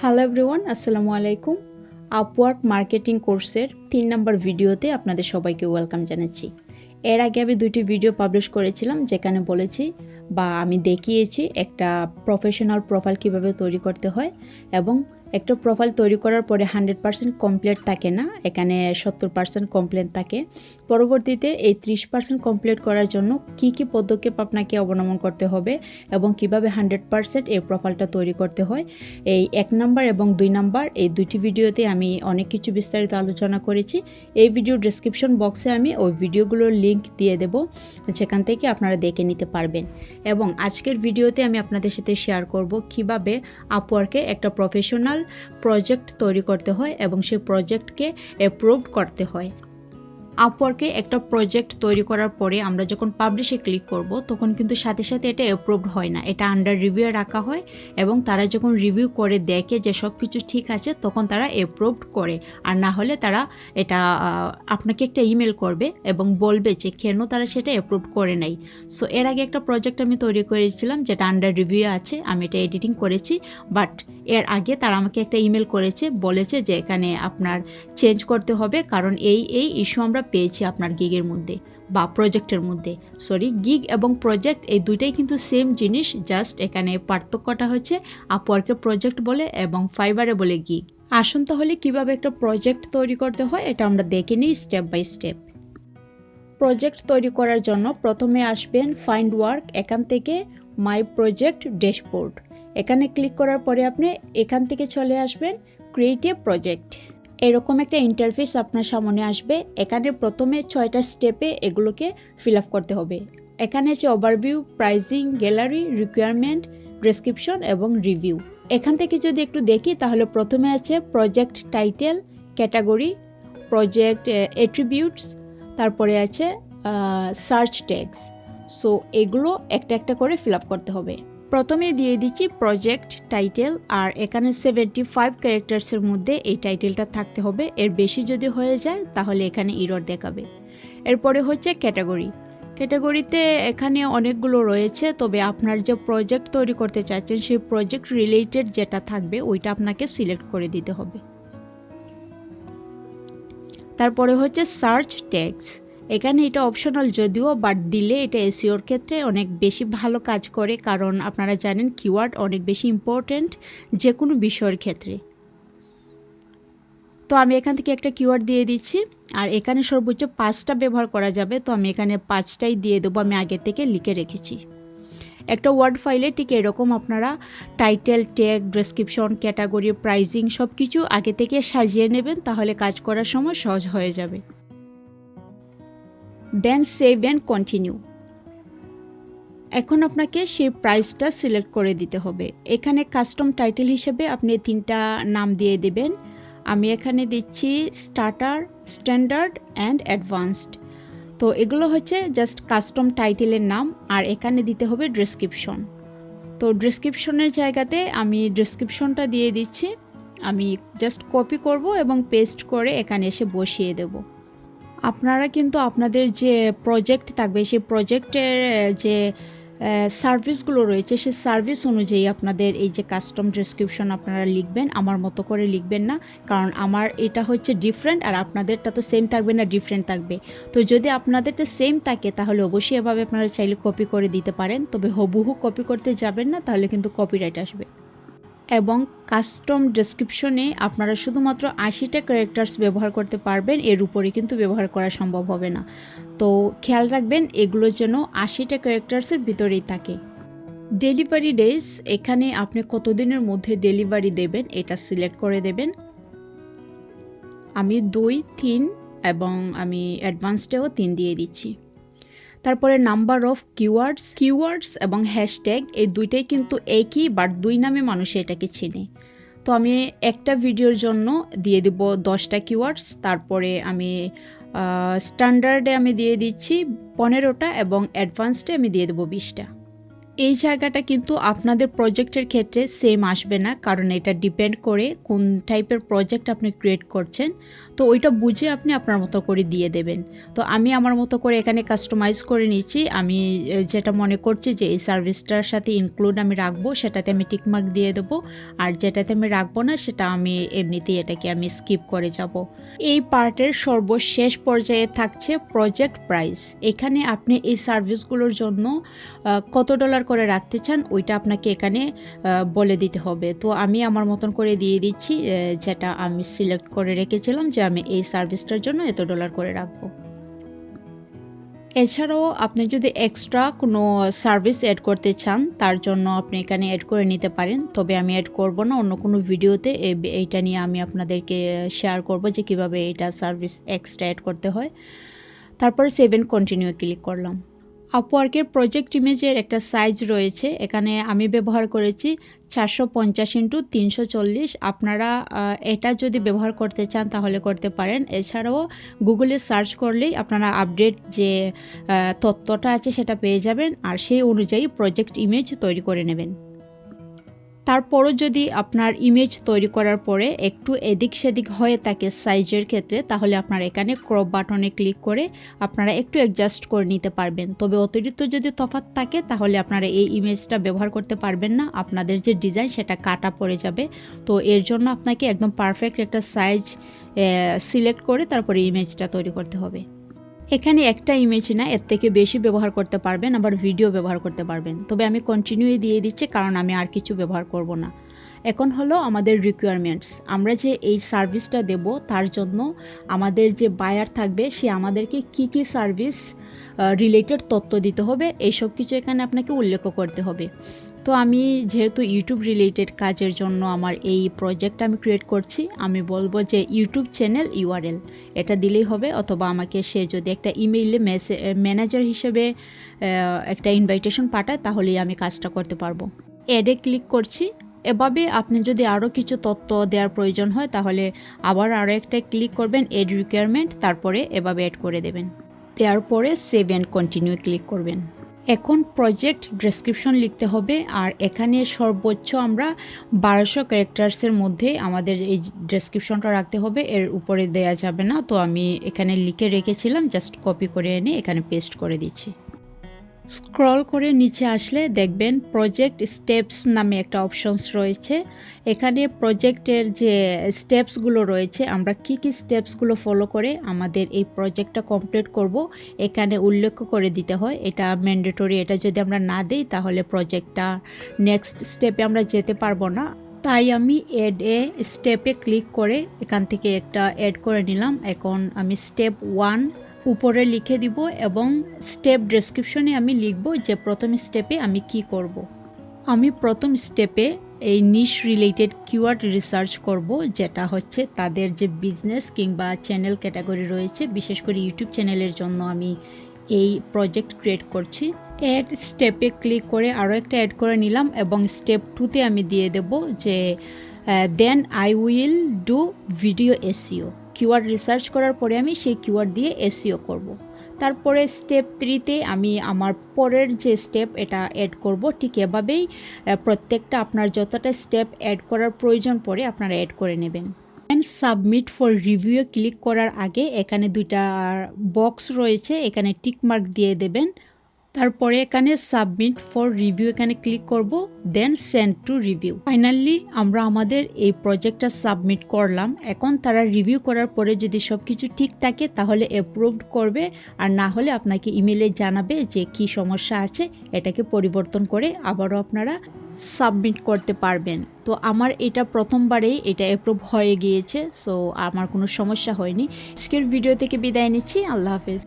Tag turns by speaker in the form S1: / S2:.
S1: Hello everyone, আসসালামু আলাইকুম। Upwork marketing কোর্সের 3 নম্বর ভিডিওতে আপনাদের সবাইকে ওয়েলকাম জানাচ্ছি। এর আগে আমি 2টি ভিডিও পাবলিশ করেছিলাম যেখানে বলেছি বা আমি দেখিয়েছি একটা প্রফেশনাল প্রোফাইল কিভাবে তৈরি করতে হয় এবং একটা প্রোফাইল তৈরি করার পরে 100% কমপ্লিট থাকে না, এখানে 70% কমপ্লিট থাকে। পরবর্তীতে এই 30% কমপ্লিট করার জন্য কি কি পদক্ষেপ আপনাকে অবলম্বন করতে হবে এবং কিভাবে 100% এই প্রোফাইলটা তৈরি করতে হয়, এই 1 নম্বর এবং 2 নম্বর এই 2টি ভিডিওতে আমি অনেক কিছু বিস্তারিত আলোচনা করেছি। এই ভিডিও ডেসক্রিপশন বক্সে আমি ওই ভিডিওগুলোর লিঙ্ক দিয়ে দেব, সেখান থেকে আপনারা দেখে নিতে পারবেন। এবং আজকের ভিডিওতে আমি আপনাদের সাথে শেয়ার করব কিভাবে আপওয়ার্কে একটা প্রফেশনাল প্রজেক্ট তৈরি করতে হয় এবং সেই প্রজেক্টকে অ্যাপ্রুভড করতে হয়। আপওয়ার্কে একটা প্রজেক্ট তৈরি করার পরে আমরা যখন পাবলিশে ক্লিক করব তখন কিন্তু সাথে সাথে এটা অ্যাপ্রুভড হয় না, এটা আন্ডার রিভিউ রাখা হয় এবং তারা যখন রিভিউ করে দেখে যে সব কিছু ঠিক আছে তখন তারা অ্যাপ্রুভড করে, আর না হলে তারা এটা আপনাকে একটা ইমেল করবে এবং বলবে যে কেন তারা সেটা অ্যাপ্রুভ করে নাই। সো এর আগে একটা প্রজেক্ট আমি তৈরি করেছিলাম যেটা আন্ডার রিভিউ আছে, আমি এটা এডিটিং করেছি, বাট এর আগে তারা আমাকে একটা ইমেল করেছে, বলেছে যে এখানে আপনার চেঞ্জ করতে হবে কারণ এই ইস্যু আমরা পেয়েছি আপনার গিগের মধ্যে বা প্রজেক্টের মধ্যে। গিগ এবং প্রজেক্ট এই দুইটাই কিন্তু সেম জিনিস, জাস্ট এখানে পার্থক্যটা হচ্ছে আপওয়ার্কে প্রজেক্ট বলে এবং ফাইবারে বলে গিগ। আসুন তাহলে কিভাবে একটা প্রজেক্ট তৈরি করতে হয় এটা আমরা দেখে নিই স্টেপ বাই স্টেপ। প্রজেক্ট তৈরি করার জন্য প্রথমে আসবেন ফাইন্ড ওয়ার্ক, এখান থেকে মাই প্রজেক্ট ড্যাশবোর্ড, এখানে ক্লিক করার পরে আপনি এখান থেকে চলে আসবেন ক্রিয়েট এ প্রজেক্ট। এরকম একটা ইন্টারফেস আপনার সামনে আসবে। এখানে প্রথমে 6টা স্টেপে এগুলোকে ফিল আপ করতে হবে। এখানে আছে overview, pricing, gallery, requirement, description এবং রিভিউ। এখান থেকে যদি একটু দেখি তাহলে প্রথমে আছে project title, category, project attributes, তারপরে আছে সার্চ ট্যাগস। সো এগুলো একটা একটা করে ফিল আপ করতে হবে। প্রথমে দিয়ে দিচ্ছি প্রজেক্ট টাইটেল, আর এখানে 75 ক্যারেক্টার্সের মধ্যে এই টাইটেলটা থাকতে হবে, এর বেশি যদি হয়ে যায় তাহলে এখানে এরর দেখাবে। এরপরে হচ্ছে ক্যাটাগরি। ক্যাটাগরিতে এখানে অনেকগুলো রয়েছে, তবে আপনার যে প্রজেক্ট তৈরি করতে চাচ্ছেন সেই প্রজেক্ট রিলেটেড যেটা থাকবে ওইটা আপনাকে সিলেক্ট করে দিতে হবে। তারপরে হচ্ছে সার্চ ট্যাগস, এখানে এটা অপশনাল যদিও, বাট দিলে এটা এসইওর ক্ষেত্রে অনেক বেশি ভালো কাজ করে, কারণ আপনারা জানেন কিওয়ার্ড অনেক বেশি ইম্পর্ট্যান্ট যে কোনো বিষয়ের ক্ষেত্রে। তো আমি এখান থেকে একটা কিওয়ার্ড দিয়ে দিচ্ছি, আর এখানে সর্বোচ্চ 5টা ব্যবহার করা যাবে, তো আমি এখানে 5টাই দিয়ে দেবো, আমি আগে থেকে লিখে রেখেছি। একটা ওয়ার্ড ফাইলে ঠিক এরকম আপনারা title, tag, description, category, pricing সব কিছু আগে থেকে সাজিয়ে নেবেন, তাহলে কাজ করার সময় সহজ হয়ে যাবে। দেন সেভ অ্যান্ড কন্টিনিউ। এখন আপনাকে সেই প্রাইসটা সিলেক্ট করে দিতে হবে। এখানে কাস্টম টাইটেল হিসেবে আপনি 3টা নাম দিয়ে দেবেন। আমি এখানে দিচ্ছি স্টার্টার, স্ট্যান্ডার্ড অ্যান্ড অ্যাডভান্সড। তো এগুলো হচ্ছে জাস্ট কাস্টম টাইটেলের নাম, আর এখানে দিতে হবে ডেসক্রিপশন। তো ডেসক্রিপশনের জায়গাতে আমি ডেসক্রিপশনটা দিয়ে দিচ্ছি, আমি জাস্ট কপি করব এবং পেস্ট করে এখানে এসে বসিয়ে দেব। আপনারা কিন্তু আপনাদের যে প্রজেক্ট থাকবে সেই প্রজেক্টের যে সার্ভিসগুলো রয়েছে সেই সার্ভিস অনুযায়ী আপনাদের এই যে কাস্টম ডেসক্রিপশন আপনারা লিখবেন, আমার মতো করে লিখবেন না, কারণ আমার এটা হচ্ছে ডিফারেন্ট আর আপনাদেরটা তো সেম থাকবে না, ডিফারেন্ট থাকবে। তো যদি আপনাদেরটা সেম থাকে তাহলে অবশ্যই এভাবে আপনারা চাইলে কপি করে দিতে পারেন, তবে হুবহু কপি করতে যাবেন না, তাহলে কিন্তু কপিরাইট আসবে। এবং কাস্টম ডেসক্রিপশনে আপনারা শুধুমাত্র 80টা ক্যারেক্টার্স ব্যবহার করতে পারবেন, এর উপরে কিন্তু ব্যবহার করা সম্ভব হবে না। তো খেয়াল রাখবেন এগুলো যেন 80টা ক্যারেক্টার্সের ভিতরেই থাকে। ডেলিভারি ডেজ, এখানে আপনি কতদিনের মধ্যে ডেলিভারি দেবেন এটা সিলেক্ট করে দেবেন। আমি 2, 3 এবং আমি অ্যাডভান্সডেও 3 দিয়ে দিচ্ছি। তারপরে নাম্বার অফ কিওয়ার্ডস এবং হ্যাশট্যাগ, এই দুইটাই কিন্তু একই, বাট 2 নামে মানুষ এটাকে চেনে। তো আমি একটা ভিডিওর জন্য দিয়ে দেব 10টা কিওয়ার্ডস, তারপরে আমি স্ট্যান্ডার্ডে আমি দিয়ে দিচ্ছি 15টা এবং অ্যাডভান্সডে আমি দিয়ে দেবো 20টা। এই জায়গাটা কিন্তু আপনাদের প্রজেক্টের ক্ষেত্রে সেম আসবে না, কারণ এটা ডিপেন্ড করে কোন টাইপের প্রজেক্ট আপনি ক্রিয়েট করছেন। তো ওইটা বুঝে আপনি আপনার মতো করে দিয়ে দেবেন। তো আমি আমার মতো করে এখানে কাস্টমাইজ করে নিচ্ছি। আমি যেটা মনে করছি যে এই সার্ভিসটার সাথে ইনক্লুড আমি রাখবো সেটাতে আমি টিকমার্ক দিয়ে দেবো, আর যেটাতে আমি রাখবো না সেটা আমি এমনিতেই এটাকে আমি স্কিপ করে যাব। এই পার্টের সর্বশেষ পর্যায়ে থাকছে প্রজেক্ট প্রাইস। এখানে আপনি এই সার্ভিসগুলোর জন্য কত ডলার করে রাখতে চান ওইটা আপনাকে এখানে বলে দিতে হবে। তো আমি আমার মতন করে দিয়ে দিচ্ছি, যেটা আমি সিলেক্ট করে রেখেছিলাম যে আমি এই সার্ভিসটার জন্য এত ডলার করে রাখবো। এছাড়াও আপনি যদি এক্সট্রা কোনো সার্ভিস অ্যাড করতে চান তার জন্য আপনি এখানে অ্যাড করে নিতে পারেন, তবে আমি অ্যাড করব না। অন্য কোনো ভিডিওতে এইটা নিয়ে আমি আপনাদেরকে শেয়ার করব যে কিভাবে এটা সার্ভিস এক্সট্রা অ্যাড করতে হয়। তারপর সেভ এন্ড কন্টিনিউ ক্লিক করলাম। আপওয়ার্কের প্রজেক্ট ইমেজের একটা সাইজ রয়েছে, এখানে আমি ব্যবহার করেছি 450x340। আপনারা এটা যদি ব্যবহার করতে চান তাহলে করতে পারেন। এছাড়াও গুগলে সার্চ করলেই আপনারা আপডেট যে তথ্যটা আছে সেটা পেয়ে যাবেন, আর সেই অনুযায়ী প্রজেক্ট ইমেজ তৈরি করে নেবেন। তারপরও যদি আপনার ইমেজ তৈরি করার পরে একটু এদিক সেদিক হয়ে থাকে সাইজের ক্ষেত্রে, তাহলে আপনারা এখানে ক্রপ বাটনে ক্লিক করে আপনারা একটু অ্যাডজাস্ট করে নিতে পারবেন। তবে অতিরিক্ত যদি তফাৎ থাকে তাহলে আপনারা এই ইমেজটা ব্যবহার করতে পারবেন না, আপনাদের যে ডিজাইন সেটা কাটা পড়ে যাবে। তো এর জন্য আপনাকে একদম পারফেক্ট একটা সাইজ সিলেক্ট করে তারপরে ইমেজটা তৈরি করতে হবে। এখানে একটা ইমেজ না, এর থেকে বেশি ব্যবহার করতে পারবেন, আবার ভিডিও ব্যবহার করতে পারবেন। তবে আমি কন্টিনিউ দিয়ে দিচ্ছি কারণ আমি আর কিছু ব্যবহার করব না। এখন হলো আমাদের রিকোয়ারমেন্টস। আমরা যে এই সার্ভিসটা দেব তার জন্য আমাদের যে বায়ার থাকবে সে আমাদেরকে কি কি সার্ভিস রিলেটেড তথ্য দিতে হবে, এইসব কিছু এখানে আপনাকে উল্লেখ করতে হবে। তো আমি যেহেতু ইউটিউব রিলেটেড কাজের জন্য আমার এই প্রজেক্টটা আমি ক্রিয়েট করছি, আমি বলবো যে ইউটিউব চ্যানেল ইউআরএল এটা দিলেই হবে, অথবা আমাকে সে যদি একটা ইমেইলে ম্যানেজার হিসেবে একটা ইনভাইটেশন পাঠায় তাহলেই আমি কাজটা করতে পারবো। অ্যাডে ক্লিক করছি। এভাবে আপনি যদি আরও কিছু তথ্য দেওয়ার প্রয়োজন হয় তাহলে আবার আরও একটা ক্লিক করবেন, এড রিকোয়ারমেন্ট, তারপরে এভাবে অ্যাড করে দেবেন। দেওয়ার পরে সেভ অ্যান্ড কন্টিনিউ ক্লিক করবেন। এখন প্রজেক্ট ডেসক্রিপশন লিখতে হবে, আর এখানে সর্বোচ্চ আমরা 1200 ক্যারেক্টার্সের মধ্যে আমাদের এই ডেসক্রিপশনটা রাখতে হবে, এর উপরে দেয়া যাবে না। তো আমি এখানে লিখে রেখেছিলাম, জাস্ট কপি করে এনে এখানে পেস্ট করে দিচ্ছি। স্ক্রল করে নিচে আসলে দেখবেন প্রজেক্ট স্টেপস নামে একটা অপশনস রয়েছে। এখানে প্রজেক্টের যে স্টেপসগুলো রয়েছে, আমরা কি কি স্টেপসগুলো ফলো করে আমাদের এই প্রজেক্টটা কমপ্লিট করব এখানে উল্লেখ করে দিতে হয়। এটা ম্যান্ডেটরি, এটা যদি আমরা না দিই তাহলে প্রজেক্টটা নেক্সট স্টেপে আমরা যেতে পারবো না। তাই আমি অ্যাড এ স্টেপে ক্লিক করে এখান থেকে একটা অ্যাড করে নিলাম। এখন আমি স্টেপ 1 উপরে লিখে দিব এবং স্টেপ ডেসক্রিপশনে আমি লিখব যে প্রথম স্টেপে আমি কি করব। আমি প্রথম স্টেপে এই নিশ রিলেটেড কিওয়ার্ড রিসার্চ করব, যেটা হচ্ছে তাদের যে বিজনেস কিংবা চ্যানেল ক্যাটাগরি রয়েছে, বিশেষ করে ইউটিউব চ্যানেলের জন্য আমি এই প্রজেক্ট ক্রিয়েট করছি। অ্যাড স্টেপে ক্লিক করে আরও একটা অ্যাড করে নিলাম এবং স্টেপ 2তে আমি দিয়ে দেব যে then I will do video SEO. Keyword research করার পরে আমি সেই কিওয়ার্ড দিয়ে এসইও করব। তারপরে স্টেপ 3তে আমি আমার পরের যে স্টেপ এটা অ্যাড করব। ঠিক এভাবেই প্রত্যেকটা আপনার যতটা স্টেপ অ্যাড করার প্রয়োজন পড়ে আপনারা অ্যাড করে নেবেন। And submit for review click করার আগে এখানে দুইটা বক্স রয়েছে, এখানে টিক মার্ক দিয়ে দেবেন। তারপরে এখানে সাবমিট ফর রিভিউ এখানে ক্লিক করব, then send to review. Finally আমরা আমাদের এই প্রজেক্টটা সাবমিট করলাম। এখন তারা রিভিউ করার পরে যদি সব কিছু ঠিক থাকে তাহলে অ্যাপ্রুভড করবে, আর না হলে আপনাকে ইমেলে জানাবে যে কি সমস্যা আছে, এটাকে পরিবর্তন করে আবারও আপনারা সাবমিট করতে পারবেন। তো আমার এটা প্রথমবারেই এটা অ্যাপ্রুভ হয়ে গিয়েছে, সো আমার কোনো সমস্যা হয়নি। আজকের ভিডিও থেকে বিদায় নিচ্ছি, আল্লাহ হাফেজ।